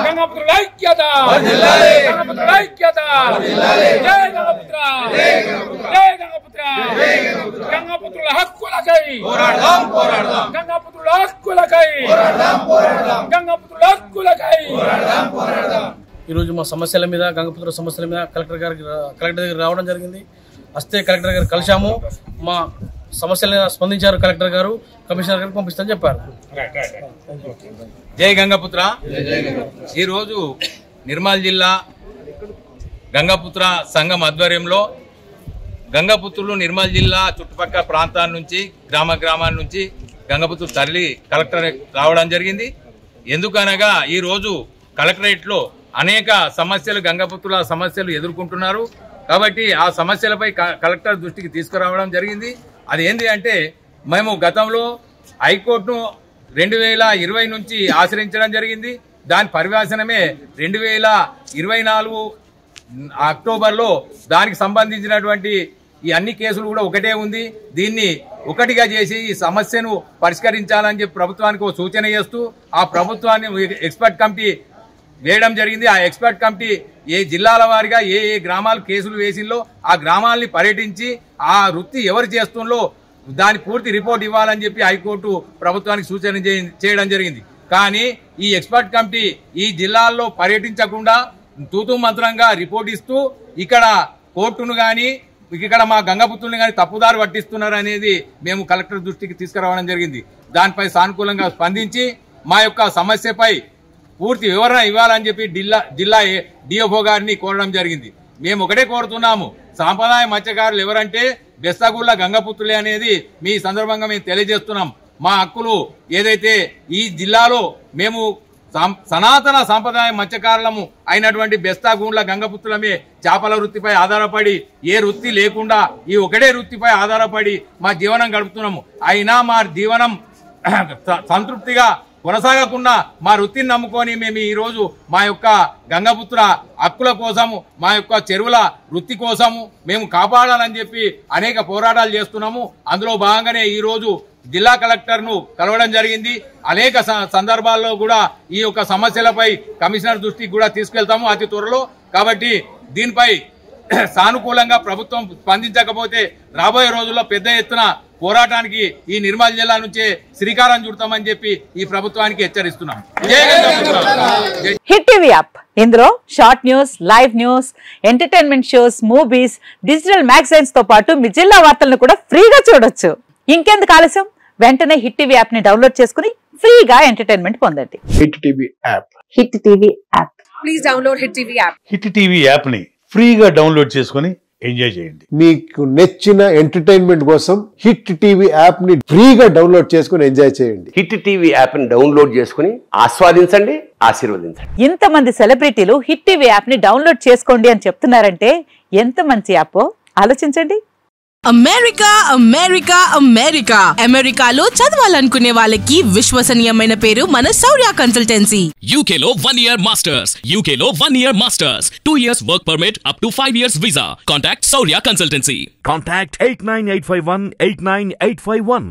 గంగపుత్రుల ఐక్యత, గంగపుత్రుల ఐక్యత, జై గంగపుత్ర, జై గంగపుత్ర, గంగపుత్రుల హక్కులకై పోరాడదాం, పోరాడదాం, గంగపుత్రుల హక్కులకై పోరాడదాం, పోరాడదాం, గంగపుత్రుల హక్కులకై పోరాడదాం, పోరాడదాం. ఈరోజు మా సమస్యల మీద, గంగపుత్ర సమస్యల మీద కలెక్టర్ దగ్గర రావడం జరిగింది. వస్తే కలెక్టర్ గారు కలిశాము. మా సమస్యల మీద స్పందించారు. కలెక్టర్ గారు కమిషనర్ గారికి పంపిస్తామని చెప్పారు. జై గంగపుత్ర. ఈరోజు నిర్మల్ జిల్లా గంగపుత్ర సంఘం ఆధ్వర్యంలో గంగపుత్రులు నిర్మల్ జిల్లా చుట్టుపక్కల ప్రాంతాల నుంచి గ్రామాల నుంచి గంగపుత్రులు తరలి కలెక్టర్ రావడం జరిగింది. ఎందుకనగా ఈరోజు కలెక్టరేట్లో అనేక సమస్యలు గంగపుత్రుల సమస్యలు ఎదుర్కొంటున్నారు. కాబట్టి ఆ సమస్యలపై కలెక్టర్ దృష్టికి తీసుకురావడం జరిగింది. అది ఏంటి అంటే, మేము గతంలో హైకోర్టును 2020 నుంచి ఆశ్రయించడం జరిగింది. దాని పరివాసనమే 2024 అక్టోబర్లో దానికి సంబంధించినటువంటి ఈ అన్ని కేసులు కూడా ఒకటే ఉంది. దీన్ని ఒకటిగా చేసి ఈ సమస్యను పరిష్కరించాలని చెప్పి ప్రభుత్వానికి ఒక సూచన చేస్తూ ఆ ప్రభుత్వాన్ని ఎక్స్పర్ట్ కమిటీ వేయడం జరిగింది. ఆ ఎక్స్పర్ట్ కమిటీ ఏ జిల్లాల వారిగా ఏ ఏ గ్రామాలు కేసులు వేసిందో ఆ గ్రామాలని పర్యటించి ఆ వృత్తి ఎవరు చేస్తుందో దాని పూర్తి రిపోర్ట్ ఇవ్వాలని చెప్పి హైకోర్టు ప్రభుత్వానికి సూచన చేయడం జరిగింది. కానీ ఈ ఎక్స్పర్ట్ కమిటీ ఈ జిల్లాల్లో పర్యటించకుండా తూతూ మంత్రంగా రిపోర్ట్ ఇస్తూ ఇక్కడ కోర్టును కానీ ఇక్కడ మా గంగపుత్రుల్ని కానీ తప్పుదారి పట్టిస్తున్నారు అనేది మేము కలెక్టర్ దృష్టికి తీసుకురావడం జరిగింది. దానిపై సానుకూలంగా స్పందించి మా యొక్క సమస్యపై పూర్తి వివరణ ఇవ్వాలని చెప్పి జిల్లా డిఎఫ్ఓ గారిని కోరడం జరిగింది. మేము ఒకటే కోరుతున్నాము, సాంప్రదాయ మత్స్యకారులు ఎవరంటే బెస్తగుళ్ళ గంగపుత్రులే అనేది మీ సందర్భంగా మేము తెలియజేస్తున్నాం. మా హక్కులు ఏదైతే ఈ జిల్లాలో మేము సనాతన సాంప్రదాయ మత్స్యకారులము అయినటువంటి బెస్తగుళ్ళ గంగపుత్రులమే చేపల వృత్తిపై ఆధారపడి ఏ వృత్తి లేకుండా ఈ ఒకటే వృత్తిపై ఆధారపడి మా జీవనం గడుపుతున్నాము. అయినా మా జీవనం సంతృప్తిగా కొనసాగకుండా మా వృత్తిని నమ్ముకొని మేము ఈరోజు మా యొక్క గంగపుత్ర హక్కుల కోసము మా యొక్క చెరువుల వృత్తి కోసము మేము కాపాడాలని చెప్పి అనేక పోరాటాలు చేస్తున్నాము. అందులో భాగంగానే ఈరోజు జిల్లా కలెక్టర్ను కలవడం జరిగింది. అనేక సందర్భాల్లో కూడా ఈ యొక్క సమస్యలపై కమిషనర్ దృష్టికి కూడా తీసుకెళ్తాము అతి త్వరలో. కాబట్టి దీనిపై సానుకూలంగా ప్రభుత్వం స్పందించకపోతే రాబోయే రోజుల్లో పెద్ద ఎత్తున పోరాటానికి ఈ నిర్మల్ జిల్లా నుంచే శ్రీకారం చుడతామని చెప్పి ఈ ప్రభుత్వానికి హెచ్చరిస్తున్నాం. హిట్ టీవీ యాప్, ఇందులో short news, live news, entertainment shows, movies, digital magazines తో పాటు మీ జిల్లా వార్తలను కూడా ఫ్రీగా చూడొచ్చు. ఇంకెందుకు ఆలస్యం, వెంటనే హిట్ టీవీ యాప్ ని డౌన్లోడ్ చేసుకుని ఫ్రీగా ఎంటర్టైన్మెంట్ పొందండి. Hit TV app, hit TV app, please download hit TV app. Hit TV app ని ఫ్రీగా డౌన్లోడ్ చేసుకుని ఎంజాయ్ చేయండి. మీకు నచ్చిన ఎంటర్టైన్మెంట్ కోసం హిట్ టీవీ యాప్ ని ఫ్రీగా డౌన్లోడ్ చేసుకుని ఎంజాయ్ చేయండి. హిట్ టీవీ యాప్ ని డౌన్లోడ్ చేసుకుని ఆస్వాదించండి, ఆశీర్వదించండి. ఇంతమంది సెలబ్రిటీలు హిట్ టీవీ యాప్ ని డౌన్లోడ్ చేసుకోండి అని చెప్తున్నారంటే ఎంత మంచి యాప్ ఆలోచించండి. అమెరికా అమెరికా అమెరికా అమెరికాలో చదవాలనుకునే వాళ్ళకి విశ్వసనీయమైన పేరు మన శౌర్య కన్సల్టెన్సీ. UK లో 1 year masters, UK లో 1 year masters, 2 years work permit up to 5 years visa. Contact Shaurya Consultancy. Contact 89851 89851.